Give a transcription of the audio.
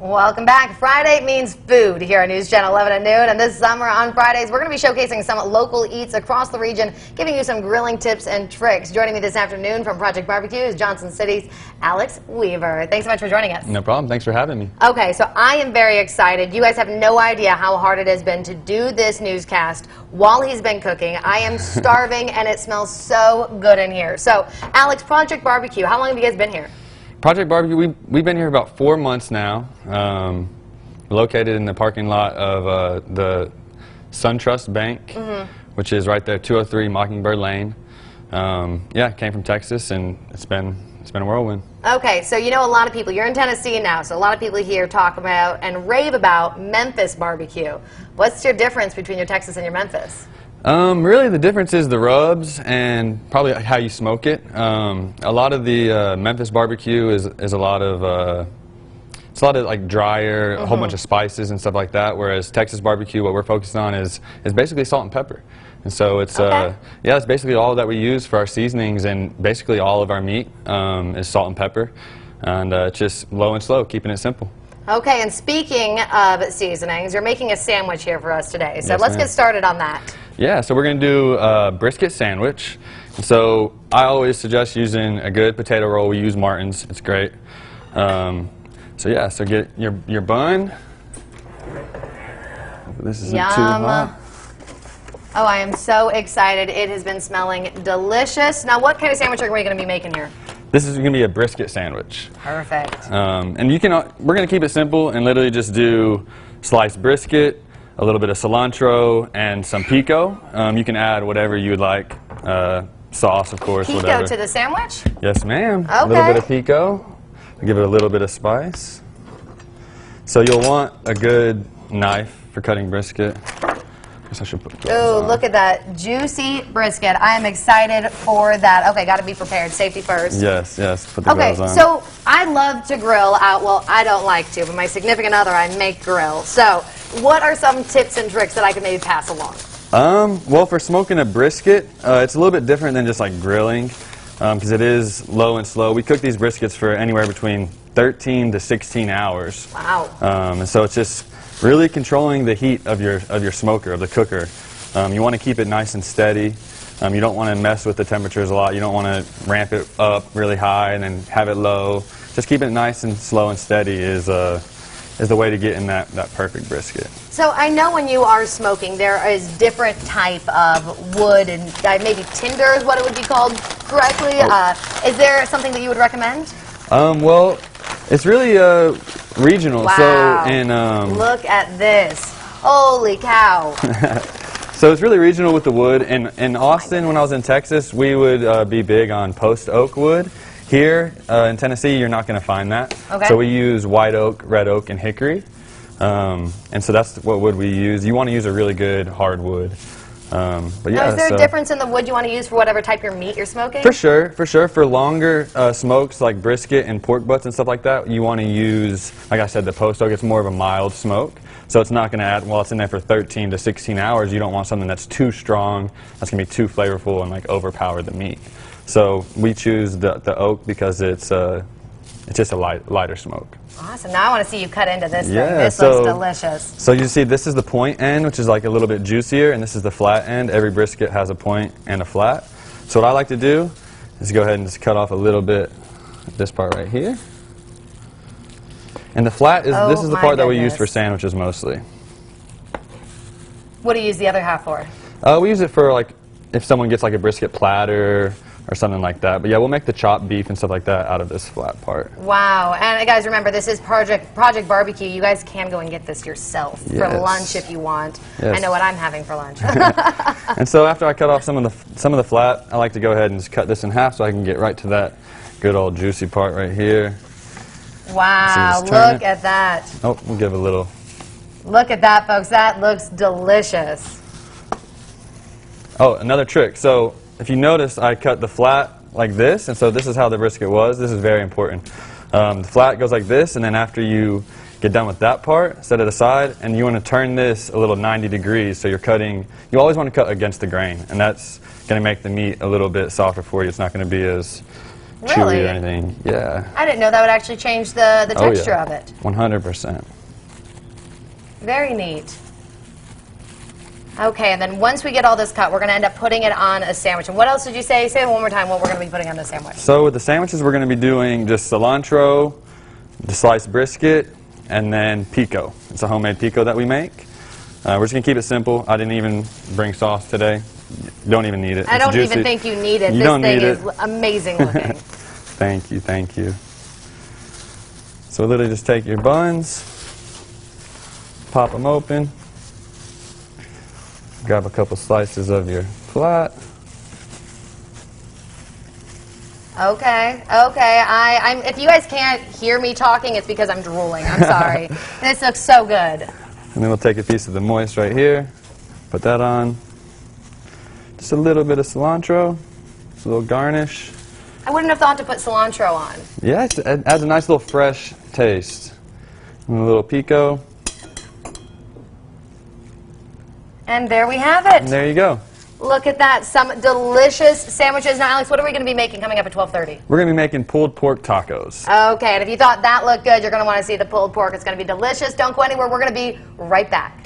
Welcome back. Friday means food here on News Channel 11 at noon. And this summer on Fridays, we're going to be showcasing some local eats across the region, giving you some grilling tips and tricks. Joining me this afternoon from Project Barbecue is Johnson City's Alex Weaver. Thanks so much for joining us. No problem. Thanks for having me. Okay, so I am very excited. You guys have no idea how hard it has been to do this newscast while he's been cooking. I am starving and it smells so good in here. So, Alex, Project Barbecue, how long have you guys been here? Project Barbecue, we've been here about 4 months now, located in the parking lot of the SunTrust Bank, which is right there, 203 Mockingbird Lane. Yeah, came from Texas, and it's been a whirlwind. Okay, so you know a lot of people, you're in Tennessee now, so a lot of people here talk about and rave about Memphis barbecue. What's your difference between your Texas and your Memphis? Really the difference is the rubs and probably how you smoke it. A lot of the Memphis barbecue is a lot of it's a lot of like drier, a whole bunch of spices and stuff like that, whereas Texas barbecue, what we're focused on is basically salt and pepper. And so it's yeah, it's basically all that we use for our seasonings, and basically all of our meat is salt and pepper, and just low and slow, keeping it simple. Okay, and speaking of seasonings, you're making a sandwich here for us today, so yes, let's get started on that. Yeah, so we're going to do a brisket sandwich. So I always suggest using a good potato roll. We use Martin's. It's great. So yeah, so get your bun. This isn't too hot. Oh, I am so excited. It has been smelling delicious. Now, what kind of sandwich are we going to be making here? This is going to be a brisket sandwich. Perfect. And we're going to keep it simple and literally just do sliced brisket, a little bit of cilantro, and some pico. You can add whatever you would like, sauce, of course, pico whatever. To the sandwich? Yes, ma'am. Okay. A little bit of pico. Give it a little bit of spice. So you'll want a good knife for cutting brisket. I guess I should put gloves on. Look at that juicy brisket. I am excited for that. Okay, got to be prepared. Safety first. Yes, put the gloves on. Okay, so I love to grill out. Well, I don't like to, but my significant other, I make grill. So what are some tips and tricks that I can maybe pass along? Well, for smoking a brisket, it's a little bit different than just like grilling, because it is low and slow. We cook these briskets for anywhere between 13 to 16 hours. Wow. And so it's just really controlling the heat of your smoker, of the cooker. You want to keep it nice and steady. You don't want to mess with the temperatures a lot. You don't want to ramp it up really high and then have it low. Just keep it nice and slow and steady is the way to get in that perfect brisket. So I know when you are smoking, there is different type of wood, and maybe tinder is what it would be called correctly. Is there something that you would recommend? Well, it's really regional. Wow. So look at this. Holy cow. So it's really regional with the wood. In Austin, when I was in Texas, we would be big on post oak wood. Here in Tennessee, you're not going to find that. Okay. So we use white oak, red oak, and hickory. And so that's what wood we use. You want to use a really good hardwood. But yeah, now, is there a difference in the wood you want to use for whatever type of meat you're smoking? For sure. For longer smokes like brisket and pork butts and stuff like that, you want to use, like I said, the post oak. It's more of a mild smoke. So it's not going to add, while it's in there for 13 to 16 hours, you don't want something that's too strong, that's going to be too flavorful and like overpower the meat. So we choose the oak because it's just a lighter smoke. Awesome. Now I want to see you cut into this thing. This looks delicious. So you see, this is the point end, which is like a little bit juicier, and this is the flat end. Every brisket has a point and a flat. So what I like to do is go ahead and just cut off a little bit of this part right here. And the flat is, this is the part that we use for sandwiches mostly. What do you use the other half for? We use it for like if someone gets like a brisket platter or something like that. But yeah, we'll make the chopped beef and stuff like that out of this flat part. Wow. And guys, remember, this is Project Barbecue. You guys can go and get this yourself for lunch if you want. Yes. I know what I'm having for lunch. And so after I cut off some of the flat, I like to go ahead and just cut this in half so I can get right to that good old juicy part right here. Wow, so look at that. Oh, we'll give a little. Look at that, folks. That looks delicious. Oh, another trick. So if you notice, I cut the flat like this, and so this is how the brisket was. This is very important. The flat goes like this, and then after you get done with that part, set it aside, and you want to turn this a little 90 degrees. So you're cutting, you always want to cut against the grain, and that's going to make the meat a little bit softer for you. It's not going to be as Really? chewy or anything. Yeah. I didn't know that would actually change the Oh, texture yeah. of it. 100%. Very neat. Okay, and then once we get all this cut, we're going to end up putting it on a sandwich. And what else did you say? Say it one more time what we're going to be putting on the sandwich. So with the sandwiches, we're going to be doing just cilantro, the sliced brisket, and then pico. It's a homemade pico that we make. We're just going to keep it simple. I didn't even bring sauce today. Don't even need it. I It's don't juicy. even think you need it. You This don't thing need is it. amazing looking. Thank you, thank you. So literally just take your buns, pop them open, grab a couple slices of your flat. Okay. If you guys can't hear me talking, it's because I'm drooling. I'm sorry. This looks so good. And then we'll take a piece of the moist right here, put that on. Just a little bit of cilantro, just a little garnish. I wouldn't have thought to put cilantro on. Yeah, it adds a nice little fresh taste. And a little pico. And there we have it. And there you go. Look at that. Some delicious sandwiches. Now, Alex, what are we going to be making coming up at 12:30? We're going to be making pulled pork tacos. Okay, and if you thought that looked good, you're going to want to see the pulled pork. It's going to be delicious. Don't go anywhere. We're going to be right back.